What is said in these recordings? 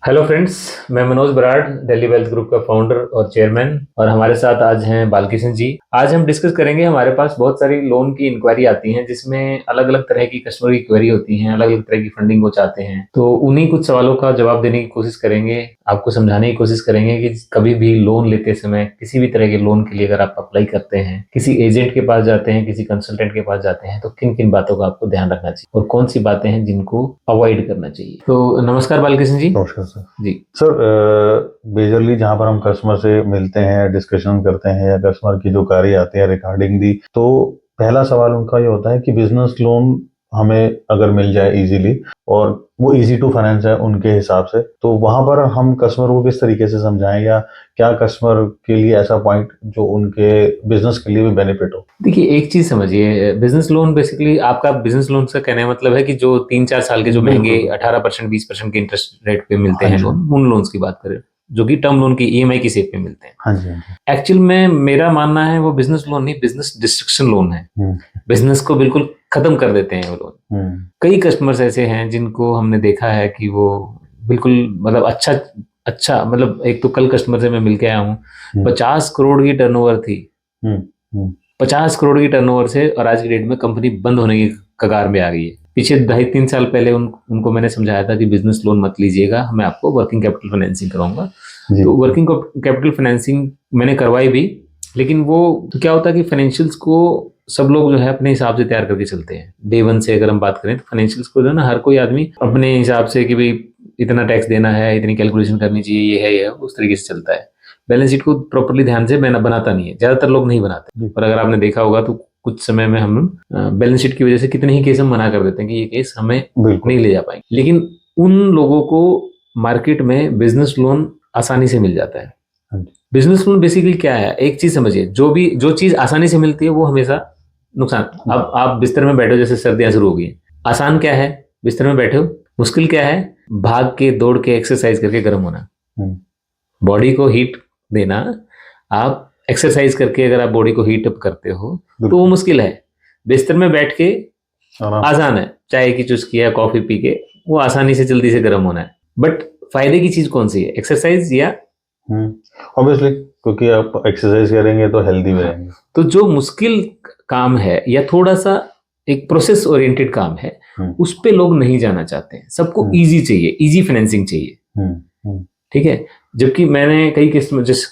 Hello friends, मैं Manoj Brar, Delhi wealth group का founder और चेयरमैन। और हमारे साथ आज हैं बालकिशन जी। आज हम डिस्कस करेंगे। हमारे पास बहुत सारी लोन की इंक्वायरी आती हैं जिसमें अलग अलग तरह की कस्टमर की क्वेरी होती हैं, अलग अलग तरह की फंडिंग वो चाहते हैं। तो उन्हीं कुछ सवालों का जवाब देने की कोशिश करेंगे, आपको समझाने की कोशिश करेंगे कि कभी भी लोन लेते समय, किसी भी तरह के लोन के लिए अगर आप अप्लाई करते हैं, किसी एजेंट के पास जाते हैं, किसी कंसल्टेंट के पास जाते हैं, तो किन किन बातों का आपको ध्यान रखना चाहिए और कौन सी बातें हैं जिनको अवॉइड करना चाहिए। तो नमस्कार बालकिशन जी। नमस्कार सर। जी सर, मेजरली जहाँ पर हम कस्टमर से मिलते हैं, डिस्कशन करते हैं या कस्टमर की जो कार्य आती है रिगार्डिंग दी, तो पहला सवाल उनका ये होता है कि बिजनेस लोन हमें अगर मिल जाए इजीली और वो इजी टू फाइनेंस है उनके हिसाब से, तो वहां पर हम कस्टमर को किस तरीके से समझाएं या क्या कस्टमर के लिए ऐसा पॉइंट जो उनके बिजनेस के लिए भी बेनिफिट हो। देखिए, एक चीज समझिए, बिजनेस लोन बेसिकली आपका बिजनेस लोन से कहने का मतलब है कि जो 3-4 साल के जो महंगे बिल्कुल। 18% 20% के इंटरेस्ट रेट पे मिलते हाँ हैं जी। लोन, उन लोन्स की बात करें जो कि टर्म लोन की ईएमआई की शेप में मिलते हैं। हाँ जी। हाँ जी। एक्चुअल में मेरा मानना है वो बिजनेस लोन नहीं, बिजनेस डिस्ट्रक्शन लोन है। हम्म। बिजनेस को बिल्कुल खत्म कर देते हैं वो लोन। हम्म। कई कस्टमर्स ऐसे हैं जिनको हमने देखा है कि वो बिल्कुल मतलब अच्छा अच्छा मतलब, एक तो कल कस्टमर से मैं मिल के आया हूँ, 50 करोड़ की टर्नओवर थी। हम्म। हम्म। 50 करोड़ की टर्नओवर से और आज की डेट में कंपनी बंद होने की कगार में आ गई है। पीछे 2.5-3 साल पहले उनको मैंने समझाया था कि बिजनेस लोन मत लीजिएगा, मैं आपको वर्किंग कैपिटल फाइनेंसिंग कराऊंगा। जी। तो वर्किंग कैपिटल फाइनेंसिंग मैंने करवाई भी, लेकिन वो तो क्या होता है कि फाइनेंशियल्स को सब लोग जो है अपने हिसाब से तैयार करके चलते हैं। डे वन से अगर हम बात करें तो फाइनेंशियल्स को जो है ना, हर कोई आदमी अपने हिसाब से कि भाई इतना टैक्स देना है, इतनी कैलकुलेशन करनी चाहिए, ये है ये है, उस तरीके से चलता है। बैलेंस शीट को प्रॉपरली ध्यान से बनाता नहीं है, ज्यादातर लोग नहीं बनाते। और अगर आपने देखा होगा तो कुछ समय में हम बैलेंस शीट की वजह से कितने ही केस हम मना कर देते हैं कि ये केस हमें बिल्कुल। नहीं ले जा पाएंगे। लेकिन उन लोगों को मार्केट में बिजनेस लोन आसानी से मिल जाता है। हाँ जी। बिजनेस लोन बेसिकली क्या है, एक चीज समझिए, जो चीज आसानी से मिलती है वो हमेशा नुकसान। अब आप बिस्तर में बैठे हो, जैसे सर्दियां शुरू हो गई, आसान क्या है, बिस्तर में बैठे हो। मुश्किल क्या है, भाग के दौड़ के एक्सरसाइज करके गर्म होना, बॉडी को हीट देना। आप एक्सरसाइज करके अगर आप बॉडी को हीट अप करते हो तो वो मुश्किल है। बिस्तर में बैठ के आसान है, चाय की चुस्की या कॉफी पी के वो आसानी से जल्दी से गर्म होना है। बट फायदे की चीज कौन सी है, एक्सरसाइज या ऑब्वियसली, क्योंकि आप एक्सरसाइज करेंगे तो हेल्दी भी रहेंगे। तो जो मुश्किल काम है या थोड़ा सा एक प्रोसेस ओरिएंटेड काम है, उस पे लोग नहीं जाना चाहते हैं। सबको इजी चाहिए, इजी फाइनेंसिंग चाहिए। ठीक है। जबकि मैंने कई कस्टमर, जिस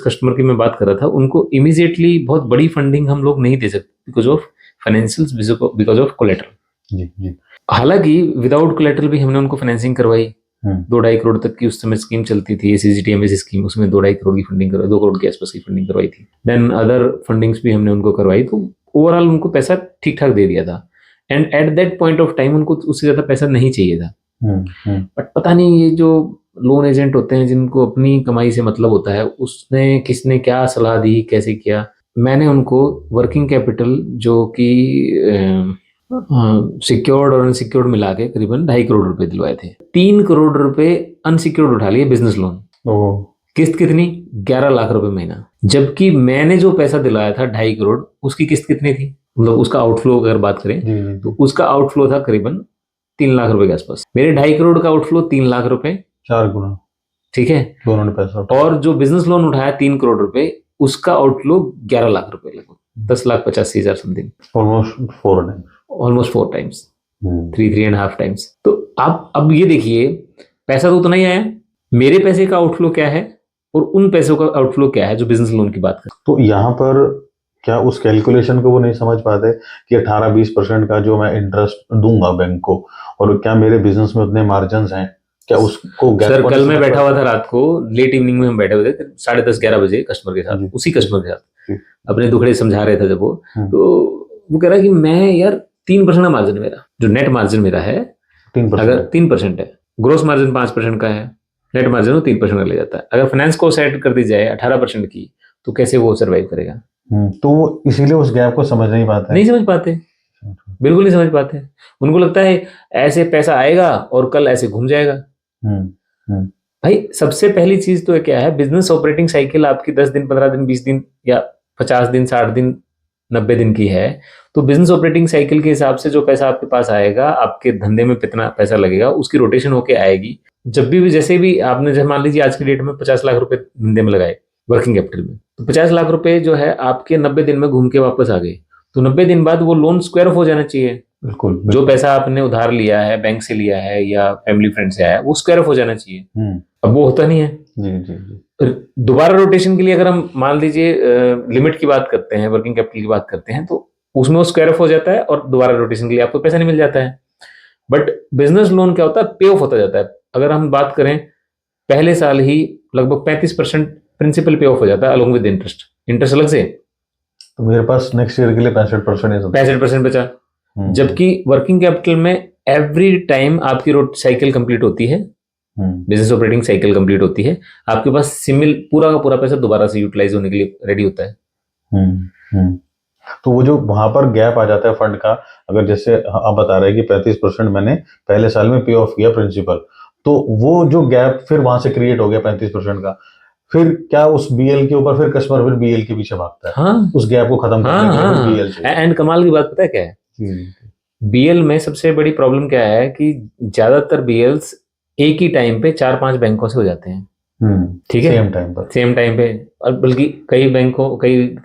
कस्टमर की मैं बात कर रहा था, उनको इमीडिएटली बहुत बड़ी फंडिंग हम लोग नहीं दे सकते because of financials, because of collateral. जी जी। हालांकि विदाउट कोलेटरल भी हमने उनको फाइनेंसिंग करवाई। 2-2.5 करोड़ तक की उस समय स्कीम चलती थी, सीजीटीएमएस स्कीम, उसमें 2-2.5 करोड़ की फंडिंग करवाई, 2 करोड़ के आसपास की फंडिंग करवाई थी। देन अदर फंडिंग्स भी हमने उनको करवाई, तो ओवरऑल उनको पैसा ठीक ठाक दे दिया था। And at that point of time उनको उससे ज्यादा पैसा नहीं चाहिए था। बट पता नहीं ये जो लोन एजेंट होते हैं जिनको अपनी कमाई से मतलब होता है, उसने किसने क्या सलाह दी, कैसे किया। मैंने उनको वर्किंग कैपिटल जो कि सिक्योर्ड और अनसिक्योर्ड मिला के करीबन 2.5 करोड़ रुपए दिलवाए थे। 3 करोड़ रुपए अनसिक्योर्ड उठा लिए बिजनेस लोन। किस्त कितनी, 11 लाख रुपए महीना। जबकि मैंने जो पैसा दिलाया था 2.5 करोड़, उसकी किस्त कितनी थी, मतलब उसका आउटफ्लो अगर बात करें तो उसका आउटफ्लो था करीबन 3 लाख रुपए के आसपास। मेरे 2.5 करोड़ का आउटफ्लो 3 लाख रुपए, 4 गुना। ठीक है। दोनों ने पैसा और जो बिजनेस लोन उठाया 3 करोड़ रुपए, उसका आउटफ्लो 11 लाख रुपए, लगभग 10,85,000 समथिंग। Almost 4 times, 3.5 times. तो आप अब ये देखिए, पैसा तो उतना ही आया, मेरे पैसे का आउटफ्लो क्या है और उन पैसों का आउटफ्लो क्या है जो बिजनेस लोन की बात करें। तो यहाँ पर क्या उस कैलकुलेशन को वो नहीं समझ पाते कि 18-20% का जो मैं इंटरेस्ट दूंगा बैंक को, और क्या मेरे बिजनेस में उतने मार्जिन हैं, क्या उसको सर कल मैं बैठा हुआ था, रात को लेट इवनिंग में हम बैठे हुए थे 10:30-11 बजे कस्टमर के साथ, उसी कस्टमर के साथ अपने दुखड़े समझा रहे थे। जब तो वो कह रहा है कि मैं यार 3% का मार्जिन है मेरा, जो नेट मार्जिन मेरा है 3%, अगर 3% है, ग्रोस मार्जिन 5% का है, नेट मार्जिन वो 3% का ले जाता है। अगर फाइनेंस को सेट कर दी जाए 18% की, तो कैसे वो सर्वाइव करेगा। तो इसीलिए उस गैप को समझ नहीं पाते, नहीं समझ पाते, बिल्कुल नहीं समझ पाते। उनको लगता है ऐसे पैसा आएगा और कल ऐसे घूम जाएगा। भाई सबसे पहली चीज तो क्या है, बिजनेस ऑपरेटिंग साइकिल आपकी 10 दिन, 15 दिन, 20 दिन या 50 दिन, 60 दिन, 90 दिन की है। तो बिजनेस ऑपरेटिंग साइकिल के हिसाब से जो पैसा आपके पास आएगा, आपके धंधे में कितना पैसा लगेगा, उसकी रोटेशन होके आएगी। जब भी जैसे भी आपने जैसे मान लीजिए आज की डेट में 50 लाख रुपए धंधे में लगाए वर्किंग कैपिटल में, तो 50 लाख रुपए जो है आपके 90 दिन में घूम के वापस आ गए, तो 90 दिन बाद वो लोन स्क्वायर ऑफ हो जाना चाहिए। बिल्कुल, जो बिल्कुल। पैसा आपने उधार लिया है, बैंक से लिया है या फैमिली फ्रेंड से आया है, वो स्क्वायर ऑफ हो जाना चाहिए। अब वो होता नहीं है। जी, जी, जी। दोबारा रोटेशन के लिए अगर हम मान लीजिए लिमिट की बात करते हैं, वर्किंग कैपिटल की बात करते हैं, तो उसमें वो स्क्वायर ऑफ हो जाता है और दोबारा रोटेशन के लिए आपको पैसा नहीं मिल जाता है। बट बिजनेस लोन क्या होता है, पे ऑफ होता जाता है। अगर हम बात करें, पहले साल ही लगभग 35% प्रिंसिपल पे ऑफ हो जाता है अलोंग विद इंटरेस्ट, इंटरेस्ट अलग से। तो मेरे पास नेक्स्ट ईयर के लिए 65% 65% बचा। जबकि वर्किंग कैपिटल में एवरी टाइम आपकी साइकिल कंप्लीट होती है, बिजनेस ऑपरेटिंग साइकिल कंप्लीट होती है, आपके पास सिमिल पूरा का पूरा पैसा दोबारा से यूटिलाइज होने के लिए रेडी होता है। तो वो जो वहां पर गैप आ जाता है फंड का, अगर जैसे आप बता रहे हैं कि 35% मैंने पहले साल में पे ऑफ किया प्रिंसिपल, तो वो जो गैप फिर वहां से क्रिएट हो गया 35% का, फिर क्या उस बीएल के ऊपर फिर कस्टमर फिर बीएल के पीछे भागता है? हाँ, उस गैप को खत्म करने के लिए फिर बीएल चाहिए। एंड कमाल की बात पता है क्या है, बीएल में सबसे बड़ी प्रॉब्लम क्या है कि ज्यादातर बीएल्स एक ही टाइम पे 4-5 बैंकों से हो जाते हैं। ठीक है, सेम टाइम पे, और बल्कि कई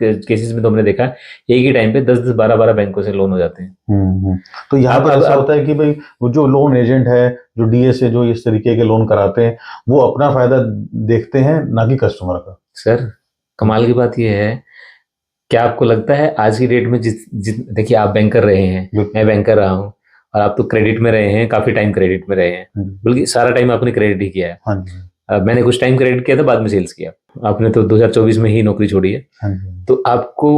केसेस में तो हमने देखा एक ही टाइम पे 10-12 बैंकों से लोन हो जाते हैं। तो यहाँ पर ऐसा होता है कि भाई वो जो लोन एजेंट है, जो डीएसए जो इस तरीके के लोन कराते हैं, वो अपना फायदा देखते हैं ना कि कस्टमर का। सर कमाल की बात यह है, क्या आपको लगता है आज की डेट में देखिए आप बैंकर रहे हैं, मैं बैंकर रहा हूँ, और आप तो क्रेडिट में रहे हैं, काफी टाइम क्रेडिट में रहे हैं, बल्कि सारा टाइम आपने क्रेडिट ही किया है। मैंने कुछ टाइम क्रेडिट किया था, बाद में सेल्स किया, आपने तो 2024 में ही नौकरी छोड़ी है। तो आपको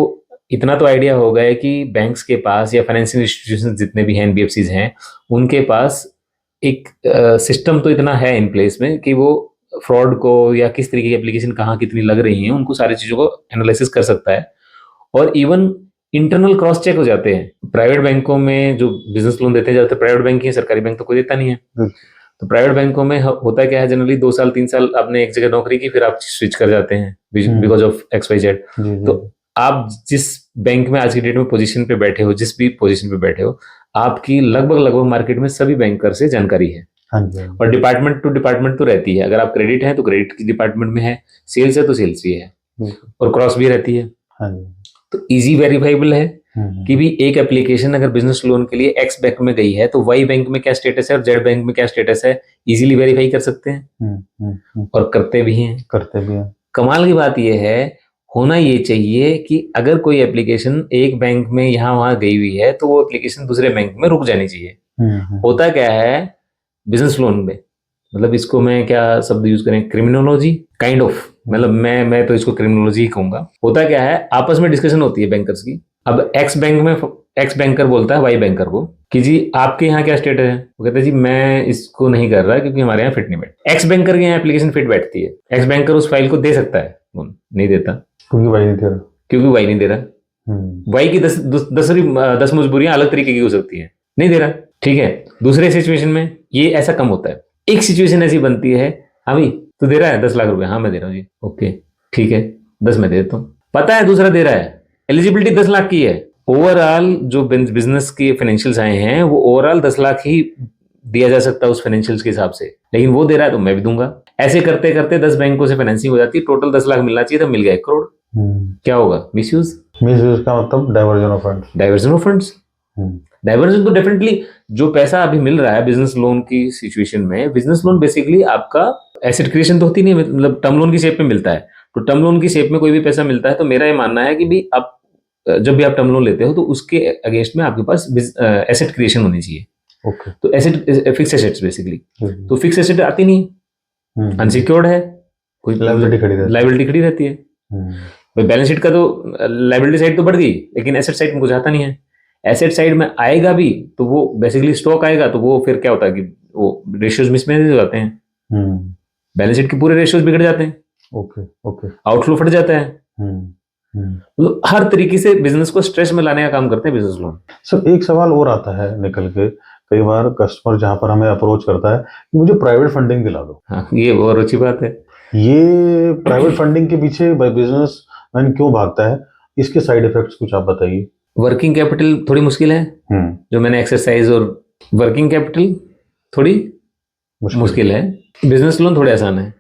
इतना तो आइडिया होगा है कि बैंक्स के पास या फाइनेंशियल इंस्टीट्यूशन जितने भी हैं, एनबीएफसीज हैं, उनके पास एक सिस्टम तो इतना है इन प्लेस में कि वो फ्रॉड को या किस तरीके की एप्लीकेशन कहाँ कितनी लग रही हैं, उनको सारी चीजों को एनालिसिस कर सकता है। और इवन इंटरनल क्रॉस चेक हो जाते हैं। प्राइवेट बैंकों में जो बिजनेस लोन देते हैं ज्यादातर प्राइवेट बैंक ही है, सरकारी बैंक तो कोई देता नहीं है। तो प्राइवेट बैंकों में होता क्या है, जनरली 2 साल 3 साल आपने एक जगह नौकरी की, फिर आप स्विच कर जाते हैं बिकॉज ऑफ XYZ। तो आप जिस बैंक में आज की डेट में पोजीशन पे बैठे हो, जिस भी पोजीशन पे बैठे हो, आपकी लगभग मार्केट में सभी बैंकर से जानकारी है। और डिपार्टमेंट टू डिपार्टमेंट तो रहती है। अगर आप क्रेडिट है तो क्रेडिट की डिपार्टमेंट में है, सेल्स है तो सेल्स भी है, और क्रॉस भी रहती है। तो इजी वेरीफाइबल है कि भी एक एप्लीकेशन अगर बिजनेस लोन के लिए एक्स बैंक में गई है तो वाई बैंक में क्या स्टेटस है और जेड बैंक में क्या स्टेटस है, इजीली वेरीफाई कर सकते हैं। और करते भी हैं। कमाल की बात यह है, होना ये चाहिए कि अगर कोई एप्लीकेशन एक बैंक में यहाँ वहां गई हुई है तो वो एप्लीकेशन दूसरे बैंक में रुक जानी चाहिए। होता क्या है बिजनेस लोन में, मतलब इसको मैं क्या शब्द यूज करें, क्रिमिनोलॉजी काइंड ऑफ, मतलब मैं तो इसको क्रिमिनोलॉजी ही कहूंगा। होता क्या है, आपस में डिस्कशन होती है बैंकर्स की। अब एक्स बैंक में एक्स बैंकर बोलता है वाई बैंकर को कि जी आपके यहाँ क्या स्टेटस है, वो कहता है जी मैं इसको नहीं कर रहा क्योंकि हमारे यहाँ फिट नहीं बैठ। एक्स बैंकर के यहाँ एप्लीकेशन फिट बैठती है, एक्स बैंकर उस फाइल को दे सकता है, नहीं देता क्योंकि वाई नहीं दे रहा। वाई की 10 मजबूरियां अलग तरीके की हो सकती है, नहीं दे रहा, ठीक है। दूसरे सिचुएशन में ये ऐसा कम होता है। एक सिचुएशन ऐसी बनती है, हाँ भाई तू दे रहा है 10 लाख रुपए, हाँ मैं दे रहा हूँ जी, ओके ठीक है 10 मैं दे देता हूँ। पता है दूसरा दे रहा है, एलिजिबिलिटी 10 लाख की है, ओवरऑल जो बिजनेस के फाइनेंशियल्स आए हैं वो ओवरऑल 10 लाख ही दिया जा सकता है उस फाइनेंशियल्स के हिसाब से, लेकिन वो दे रहा है तो मैं भी दूंगा। ऐसे करते करते 10 बैंकों से फाइनेंसिंग हो जाती है, टोटल 10 लाख मिलना चाहिए, तो मिल गया 1 करोड़। क्या होगा, मिसयूज का मतलब डाइवर्जन ऑफ फंड्स। डाइवर्जन तो डेफिनेटली, जो पैसा अभी मिल रहा है बिजनेस लोन की सिचुएशन में, बिजनेस लोन बेसिकली आपका एसेट क्रिएशन तो होती नहीं, मतलब टर्म लोन की शेप में मिलता है। तो टर्म लोन की शेप में कोई भी पैसा मिलता है तो मेरा ये मानना है कि भी आप जब भी आप टर्म लोन लेते हो तो उसके अगेंस्ट में आपके पास एसेट क्रिएशन होनी चाहिए। ओके। तो एसेट फिक्स एसेट्स बेसिकली, तो फिक्स एसेट आती नहीं, अनसिक्योर्ड है, कोई लाइबिलिटी खड़ी रहती है। बैलेंस शीट का तो लाइबिलिटी साइड तो बढ़ गई, लेकिन एसेट साइड में कुछ आता नहीं है। एसेट साइड में आएगा भी तो वो बेसिकली स्टॉक आएगा, तो वो फिर क्या होता है कि वो रेशियोज मिसमैनेज हो जाते हैं, बैलेंस शीट के पूरे रेशियोज बिगड़ जाते हैं, ओके आउटफ्लो फट जाता है। मतलब हर तरीके से बिजनेस को स्ट्रेस में लाने का काम करते हैं बिजनेस लोन। सर एक सवाल और आता है निकल के, कई बार कस्टमर जहां पर हमें अप्रोच करता है कि मुझे प्राइवेट फंडिंग दिला दो। हाँ, ये बहुत अच्छी बात है। ये प्राइवेट फंडिंग के पीछे बिजनेस मैन क्यों भागता है, इसके साइड इफेक्ट्स कुछ आप बताइए। वर्किंग कैपिटल थोड़ी मुश्किल है, जो मैंने एक्सरसाइज, और वर्किंग कैपिटल थोड़ी मुश्किल है, बिजनेस लोन थोड़े आसान है,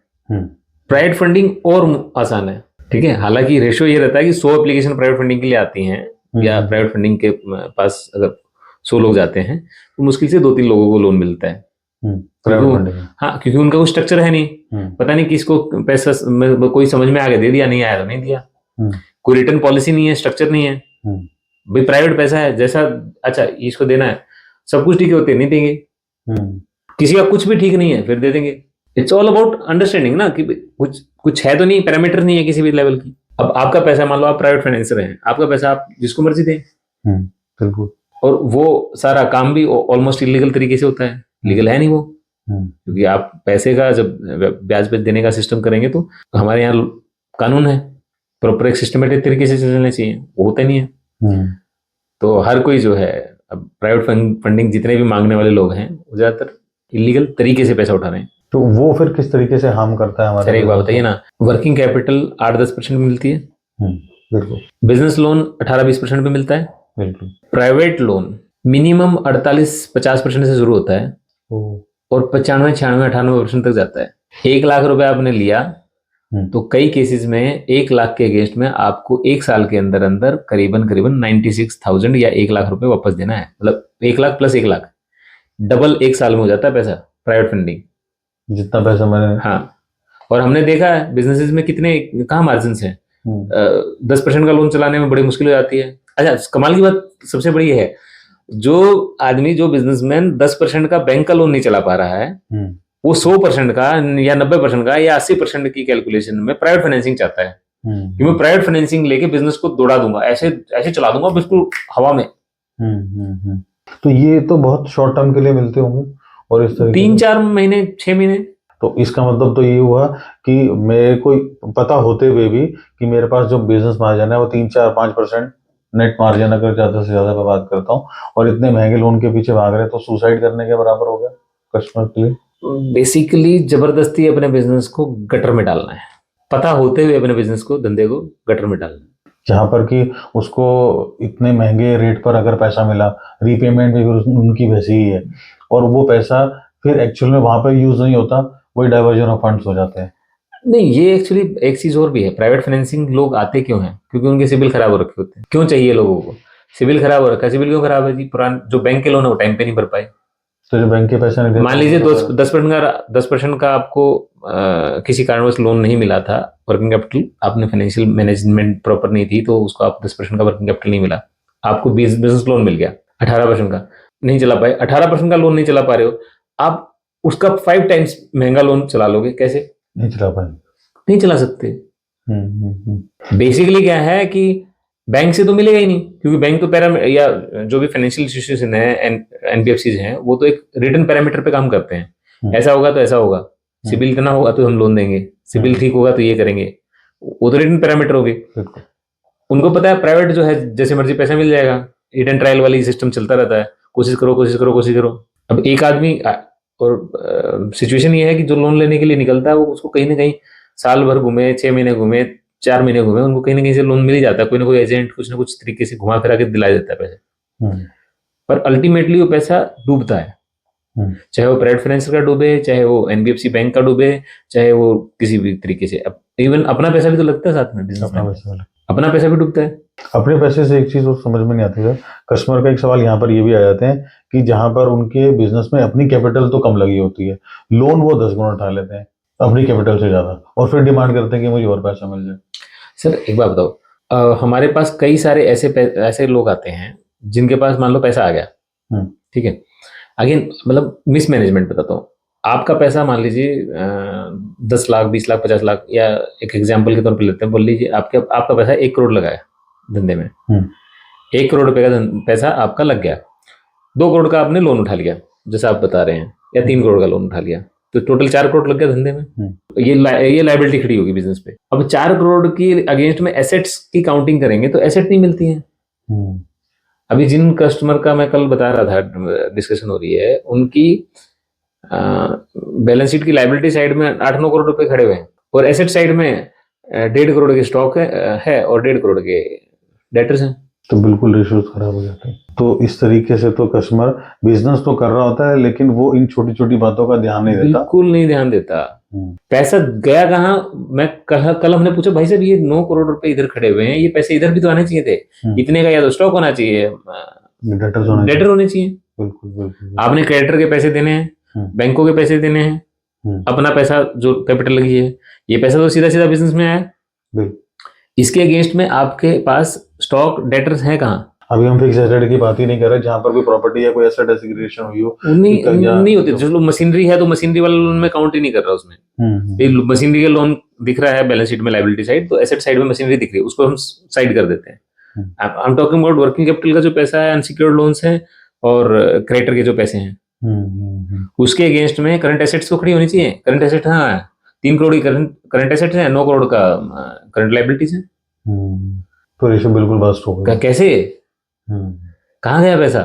प्राइवेट फंडिंग और आसान है। ठीक है, हालांकि रेशियो ये रहता है कि 100 एप्लीकेशन प्राइवेट फंडिंग के लिए आती हैं या प्राइवेट फंडिंग के पास अगर 100 लोग जाते हैं तो मुश्किल से 2-3 लोगों को लोन मिलता है। हाँ, क्योंकि उनका कोई स्ट्रक्चर है नहीं, पता नहीं किसको पैसा कोई समझ में आ गया दे दिया, नहीं आया तो नहीं दिया, कोई रिटर्न पॉलिसी नहीं है, स्ट्रक्चर नहीं है। भाई प्राइवेट पैसा है, जैसा अच्छा इसको देना है, सब कुछ ठीक होते नहीं देंगे, किसी का कुछ भी ठीक नहीं है फिर दे देंगे। इट्स ऑल अबाउट अंडरस्टैंडिंग ना, कि कुछ है तो नहीं, पैरामीटर नहीं है किसी भी लेवल की। अब आपका पैसा, मान लो आप प्राइवेट फाइनेंसर हैं, आपका पैसा आप जिसको मर्जी दें, बिल्कुल, और वो सारा काम भी ऑलमोस्ट इलीगल तरीके से होता है, लीगल है नहीं वो, क्योंकि आप पैसे का जब ब्याज पे देने का सिस्टम करेंगे तो हमारे यहाँ कानून है, प्रॉपर एक सिस्टमेटिक तरीके से चलने चाहिए, वो होता नहीं है। तो हर कोई जो है, अब प्राइवेट फंडिंग जितने भी मांगने वाले लोग हैं वो ज्यादातर इलीगल तरीके से पैसा उठा रहे हैं। तो वो फिर किस तरीके से हार्म करता है हमारे? सर एक बात बताइए ना, वर्किंग कैपिटल 8-10% मिलती है, बिल्कुल। बिजनेस लोन 18-20% पे मिलता है, बिल्कुल। प्राइवेट लोन मिनिमम 48-50% से शुरू होता है और 95-96-98% तक जाता है। 1 लाख रुपए आपने लिया तो कई केसेस में 1 लाख के अगेंस्ट में आपको 1 साल के अंदर अंदर करीबन 96,000 या 1 लाख रुपए वापस देना है। मतलब 1 लाख प्लस 1 लाख, डबल 1 साल में हो जाता है पैसा, प्राइवेट फंडिंग जितना पैसा मैंने। हाँ, और हमने देखा है बिजनेसेस में कितने कहाँ मार्जिन है, 10% का लोन चलाने में बड़ी मुश्किल हो जाती है। अच्छा, कमाल की बात सबसे बड़ी है, जो आदमी, जो बिजनेसमैन 10% का बैंक का लोन नहीं चला पा रहा है, वो 100% का या 90% का या 80% की कैलकुलेशन में प्राइवेट फाइनेंसिंग चाहता है कि मैं प्राइवेट फाइनेंसिंग लेके बिजनेस को दौड़ा दूंगा, ऐसे ऐसे चला दूंगा बिल्कुल हवा में। तो ये तो बहुत शॉर्ट टर्म के लिए मिलते होंगे, और इस तरीके 3-4 महीने 6 महीने। तो इसका मतलब तो ये हुआ कि मेरे को पता होते हुए भी कि मेरे पास जो बिजनेस मार्जिन है वो 3-4-5% नेट मार्जिन अगर ज्यादा से ज्यादा मैं बात करता हूँ, और इतने महंगे लोन के पीछे भाग रहे, तो सुसाइड करने के बराबर हो गया कस्टमर के लिए। बेसिकली जबरदस्ती अपने बिजनेस को गटर में डालना है, पता होते हुए अपने बिजनेस को, धंधे को गटर में डालना है। जहां पर कि उसको इतने महंगे रेट पर अगर पैसा मिला, रीपेमेंट भी उनकी वैसी ही है, और वो पैसा फिर एक्चुअल में वहां पर यूज नहीं होता, वही डाइवर्जन ऑफ फंड्स हो जाते हैं। नहीं, ये एक्चुअली एक चीज और भी है, प्राइवेट फाइनेंसिंग लोग आते क्यों हैं? क्योंकि उनके सिविल खराब हो रखे होते हैं। क्यों चाहिए लोगों को? सिविल खराब हो रखा है। सिविल क्यों खराब है जी? पुरान जो बैंक के लोन है वो टाइम पे नहीं भर पाए। तो जो बैंक के पैसे नहीं देते, मान लीजिए 10% का आपको किसी कारणवश लोन नहीं मिला था, वर्किंग कैपिटल, आपने फाइनेंशियल मैनेजमेंट प्रॉपर नहीं थी तो उसको आप 10% का वर्किंग कैपिटल नहीं मिला, आपको बिजनेस लोन मिल गया 18% का, नहीं चला पाए, 18% का लोन नहीं चला पा रहे हो, आप उसका 5 टाइम्स महंगा लोन चला लोगे, कैसे? नहीं चला पाए, नहीं चला सकते। बेसिकली क्या है कि बैंक से तो मिलेगा ही नहीं, क्योंकि बैंक तो या जो भी फाइनेंशियल इंस्टीट्यूशन है, एनबीएफसीज हैं, वो तो एक रिटर्न पैरामीटर पे काम करते हैं। ऐसा होगा तो ऐसा होगा, सिबिल इतना होगा तो हम लोन देंगे, सिबिल ठीक होगा तो ये करेंगे, वो तो रिटर्न पैरामीटर हो गए। उनको पता है प्राइवेट जो है जैसे मर्जी पैसा मिल जाएगा, रिटर्न ट्रायल वाली सिस्टम चलता रहता है, कोशिश करो कोशिश करो कोशिश करो। अब एक आदमी, और सिचुएशन ये है कि जो लोन लेने के लिए निकलता है वो उसको कहीं ना कहीं साल भर घूमे, 6 महीने घूमे, 4 महीने घूमे, उनको कहीं ना कहीं से लोन मिल ही जाता है, कोई ना कोई एजेंट कुछ ना कुछ तरीके से घुमा फिरा के दिला देता है पैसे। पर अल्टीमेटली वो पैसा डूबता है, चाहे वो प्राइवेट फाइनेंसर का डूबे, चाहे वो एनबीएफसी बैंक का डूबे, चाहे वो किसी भी तरीके से। इवन अपना पैसा भी तो लगता है साथ में, बिजनेस में अपना पैसा भी डूबता है। अपने पैसे से एक चीज और समझ में नहीं आती है, कस्टमर का एक सवाल यहाँ पर ये भी आ जाते हैं कि जहां पर उनके बिजनेस में अपनी कैपिटल तो कम लगी होती है, लोन वो 10 गुना उठा लेते हैं अपनी कैपिटल से ज्यादा, और फिर डिमांड करते हैं कि मुझे और पैसा मिल जाए। सर एक बात बताओ, हमारे पास कई सारे ऐसे लोग आते हैं जिनके पास मान लो पैसा आ गया, ठीक है, अगेन मतलब मिसमैनेजमेंट बताता हूँ। आपका पैसा मान लीजिए 10 लाख 20 लाख 50 लाख, या एक एग्जाम्पल के तौर पर लेते हैं, बोल लीजिए आपका पैसा 1 करोड़ लगाया धंधे में, 1 करोड़ रुपए का पैसा आपका लग गया, 2 करोड़ का आपने लोन उठा लिया जैसा आप बता रहे हैं, या 3 करोड़ का लोन उठा लिया, तो टोटल 4 करोड़ लग गया धंधे में। ये लायबिलिटी खड़ी होगी बिजनेस पे। अब 4 करोड़ की अगेंस्ट में एसेट्स की काउंटिंग करेंगे तो एसेट नहीं मिलती है। अभी जिन कस्टमर का मैं कल बता रहा था, डिस्कशन हो रही है, उनकी बैलेंस शीट की लायबिलिटी साइड में 8-9 करोड़ रुपए खड़े हुए हैं, और एसेट साइड में 1.5 करोड़ के स्टॉक है और 1.5 करोड़ के डेटर्स हैं। तो बिल्कुल रेशियोज खराब हो जाते हैं। तो इस तरीके से तो कस्टमर बिजनेस तो कर रहा होता है लेकिन वो इन छोटी छोटी बातों का ध्यान नहीं देता। बिल्कुल नहीं ध्यान देता। पैसा गया कहाँ? मैं कल हमने पूछा, भाई साहब ये 9 करोड़ रुपए इधर खड़े हुए हैं, ये पैसे इधर भी तो आने चाहिए थे। इतने का या तो स्टॉक होना चाहिए, डेटर होने चाहिए। बिल्कुल बिल्कुल। आपने क्रेडिटर के पैसे देने हैं, बैंकों के पैसे देने हैं, अपना पैसा जो कैपिटल लगी है, ये पैसा तो सीधा सीधा बिजनेस में आया। इसके अगेंस्ट में आपके पास स्टॉक डेटर्स है कहाँ? अभी हम फिक्स एसेट की बात ही नहीं कर रहे, जहां पर कोई प्रॉपर्टी या कोई एसेट एग्रीगेशन हुई हो नहीं होती। जो मशीनरी है तो मशीनरी वाला लोन में काउंट ही नहीं कर रहा उसमें। मशीनरी का लोन दिख रहा है बैलेंस शीट में लायबिलिटी साइड, तो एसेट साइड में मशीनरी दिख रही है, उसको हम साइड कर देते हैं। I am talking about working capital का जो पैसा है, अनसिक्योर्ड लोन्स है और क्रेडिटर के जो पैसे हैं, उसके अगेंस्ट में करंट एसेट्स को खड़ी होनी चाहिए। करंट एसेट हाँ 3 करोड़ की करंट एसेट्स है, 9 करोड़ का करंट लायबिलिटीज है। तो रेशियो बिल्कुल बस्ट हो गया। कैसे? कहाँ गया पैसा?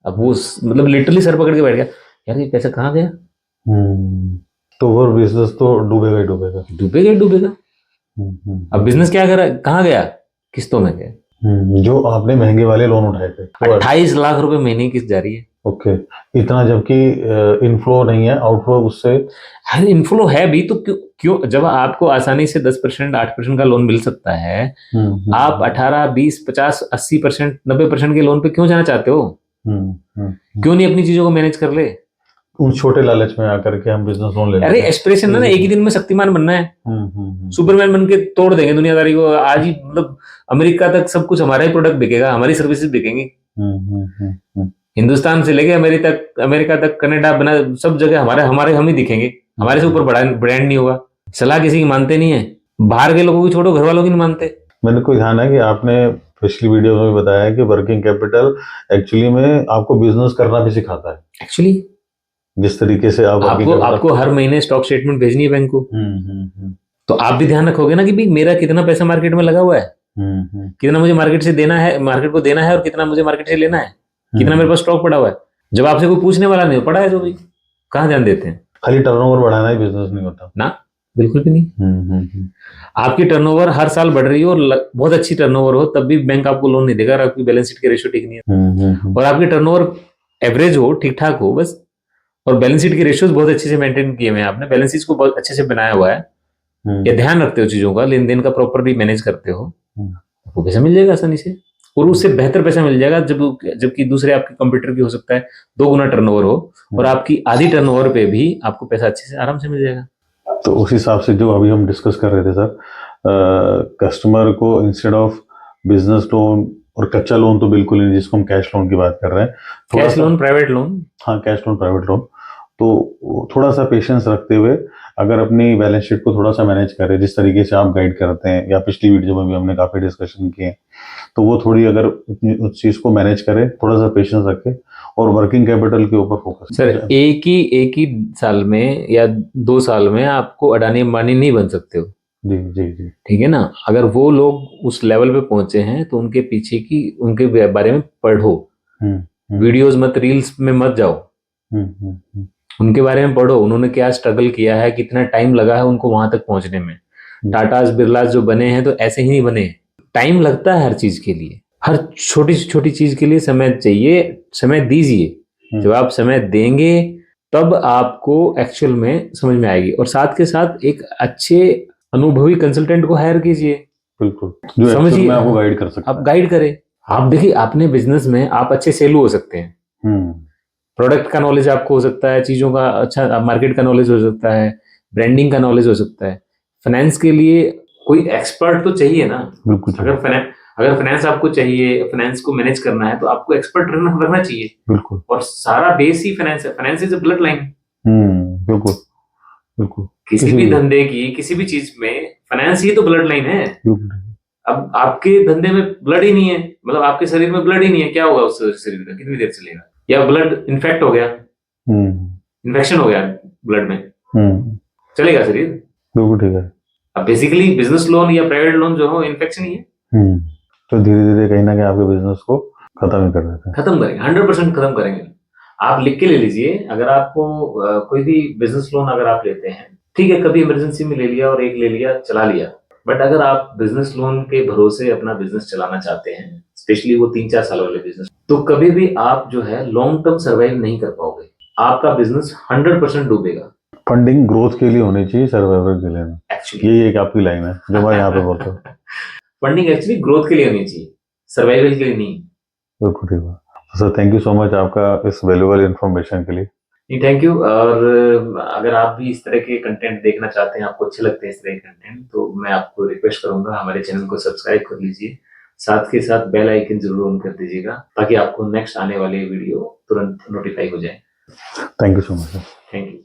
अब वो मतलब लिटरली सर पकड़ के बैठ गया, यार ये पैसा कहाँ गया? तो वो बिजनेस तो डूबेगा ही डूबेगा, डूबेगा ही डूबेगा। अब बिजनेस क्या करा, कहाँ गया? किस्तों में गया। जो आपने महंगे वाले लोन उठाए थे 28 लाख रुपए महीने की किस्त जा रही है। ओके, इतना जबकि इनफ्लो नहीं है, आउटफ्लो उससे। अरे इनफ्लो है भी तो क्यों जब आपको आसानी से 10% 8% का लोन मिल सकता है, आप 18 20 50 80% 90% के लोन पे क्यों जाना चाहते हो? क्यों नहीं अपनी चीजों को मैनेज कर ले? उन छोटे लालच में आकर के हम बिजनेस लोन ले लेते हैं। अरे एस्पिरेशन है ना, एक ही दिन में शक्तिमान बनना है, सुपरमैन बन के तोड़ देंगे दुनियादारी को। आज ही मतलब अमेरिका तक सब कुछ हमारा ही प्रोडक्ट बिकेगा, हमारी सर्विसेज बिकेंगी। हिंदुस्तान से लेके अमेरिका तक कनाडा बना सब जगह हमारे हम ही दिखेंगे। हमारे से ऊपर ब्रांड नहीं होगा। सलाह किसी की मानते नहीं है, बाहर के लोगों की छोड़ो, घर वालों की नहीं मानते। मैंने कोई ध्यान है कि आपने पिछली वीडियो में भी बताया कि वर्किंग कैपिटल एक्चुअली में आपको बिजनेस करना भी सिखाता है। एक्चुअली जिस तरीके से आपको हर महीने स्टॉक स्टेटमेंट भेजनी है बैंक को, तो आप भी ध्यान रखोगे ना कि भाई मेरा कितना पैसा मार्केट में लगा हुआ है, कितना मुझे मार्केट से देना है, मार्केट को देना है, और कितना मुझे मार्केट से लेना है, कितना मेरे पास स्टॉक पड़ा हुआ है। जब आपसे कोई पूछने वाला नहीं पड़ा है तो भाई कहाँ ध्यान देते हैं? खाली टर्नओवर बढ़ाना ही बिजनेस नहीं होता ना, बिल्कुल भी नहीं। आपकी टर्नओवर हर साल बढ़ रही हो और बहुत अच्छी टर्नओवर हो, तब भी बैंक आपको लोन नहीं देगा अगर आपकी बैलेंस शीट के रेशियो ठीक नहीं है। और आपकी टर्नओवर एवरेज हो, ठीक ठाक हो बस, और बैलेंस शीट के रेशियोज बहुत अच्छे से मेंटेन किए हुए हैं, आपने बैलेंस शीट को बहुत अच्छे से बनाया हुआ है, या ध्यान रखते हो चीजों का, लेन देन का प्रॉपरली मैनेज करते हो, आपको पैसा मिल जाएगा आसानी से, और उससे बेहतर पैसा मिल जाएगा जबकि दूसरे आपके कंप्यूटर की हो सकता है 2 गुना टर्नओवर हो, और आपकी आधी टर्नओवर पे भी आपको पैसा अच्छे से आराम से मिल जाएगा। तो उस हिसाब से जो अभी हम डिस्कस कर रहे थे सर, कस्टमर को इंस्टेड ऑफ बिजनेस लोन और कच्चा लोन तो बिल्कुल नहीं, जिसको हम कैश लोन की बात कर रहे हैं, कैश लोन प्राइवेट लोन, हाँ कैश लोन प्राइवेट लोन, तो थोड़ा सा पेशेंस रखते हुए अगर अपनी बैलेंस शीट को थोड़ा सा मैनेज करें, जिस तरीके से आप गाइड करते हैं, या पिछली वीडियो में भी हमने काफी डिस्कशन किए, तो वो थोड़ी अगर उस चीज को मैनेज करें, थोड़ा सा पेशेंस रखें और वर्किंग कैपिटल के ऊपर फोकस। सर एक ही साल में या 2 साल में आपको अडानी अंबानी नहीं बन सकते हो। जी जी जी, ठीक है ना। अगर वो लोग उस लेवल पे पहुंचे हैं तो उनके पीछे की उनके बारे में पढ़ो, वीडियोस मत, रील्स में मत जाओ, उनके बारे में पढ़ो, उन्होंने क्या स्ट्रगल किया है, कितना टाइम लगा है उनको वहां तक पहुंचने में। टाटास बिरलास जो बने हैं तो ऐसे ही नहीं बने, टाइम लगता है हर चीज के लिए, हर छोटी छोटी चीज के लिए समय चाहिए, समय दीजिए। जब आप समय देंगे तब आपको एक्चुअल में समझ में आएगी, और साथ के साथ एक अच्छे अनुभवी कंसल्टेंट को हायर कीजिए, बिल्कुल, जो समझिए आपको गाइड कर सकते हैं। आप गाइड करें। आप देखिए, आपने बिजनेस में आप अच्छे सेलू हो सकते हैं, प्रोडक्ट का नॉलेज आपको हो सकता है, चीजों का अच्छा मार्केट का नॉलेज हो सकता है, ब्रांडिंग का नॉलेज हो सकता है। फाइनेंस के लिए कोई एक्सपर्ट तो चाहिए ना। बिल्कुल, अगर फाइनेंस आपको चाहिए, फाइनेंस को मैनेज करना है तो आपको एक्सपर्ट रहना चाहिए। बिल्कुल, और सारा बेस ही फाइनेंस है, finance is a blood line. बिल्कुल बिल्कुल, किसी भी धंधे की, किसी भी चीज में फाइनेंस ही तो ब्लड लाइन है। अब आपके धंधे में ब्लड ही नहीं है, मतलब आपके शरीर में ब्लड ही नहीं है, क्या होगा उस शरीर का, कितनी देर चलेगा? या ब्लड इन्फेक्ट हो गया, इन्फेक्शन हो गया ब्लड में, चलेगा शरीर? बिल्कुल ठीक है। अब बेसिकली बिजनेस लोन या प्राइवेट लोन जो हो, इन्फेक्शन ही है। तो धीरे धीरे कहीं ना कहीं आपके बिजनेस को खत्म कर देते हैं। खत्म करेंगे, 100% खत्म करेंगे। आप लिख के ले लीजिए, अगर आपको कोई भी बिजनेस लोन अगर आप लेते हैं, ठीक है, कभी इमरजेंसी में ले लिया और एक ले लिया, चला लिया, बट अगर आप बिजनेस लोन के भरोसे अपना बिजनेस चलाना चाहते हैं, स्पेशली वो 3-4 साल वाले बिजनेस, तो कभी भी आप जो है लॉन्ग टर्म सर्वाइव नहीं कर पाओगे, आपका बिजनेस 100% डूबेगा। फंडिंग ग्रोथ के लिए होनी चाहिए, सर्वाइवल के लिए नहीं। एक्चुअली ये एक आपकी लाइन है जो मैं यहाँ पे बोलता हूँ। फंडिंग एक्चुअली ग्रोथ के लिए होनी चाहिए, सर्वाइवल के लिए नहीं। बिल्कुल ठीक है sir, thank you so much आपका इस वैल्यूएबल इंफॉर्मेशन के लिए। नहीं, थैंक यू। और अगर आप भी इस तरह के कंटेंट देखना चाहते हैं, आपको अच्छे लगते हैं इस तरह के कंटेंट, तो मैं आपको रिक्वेस्ट करूंगा हमारे चैनल को सब्सक्राइब कर लीजिए, साथ के साथ बेल आइकन जरूर ऑन कर दीजिएगा ताकि आपको नेक्स्ट आने वाले वीडियो तुरंत नोटिफाई हो जाए। Thank you so much. Thank you.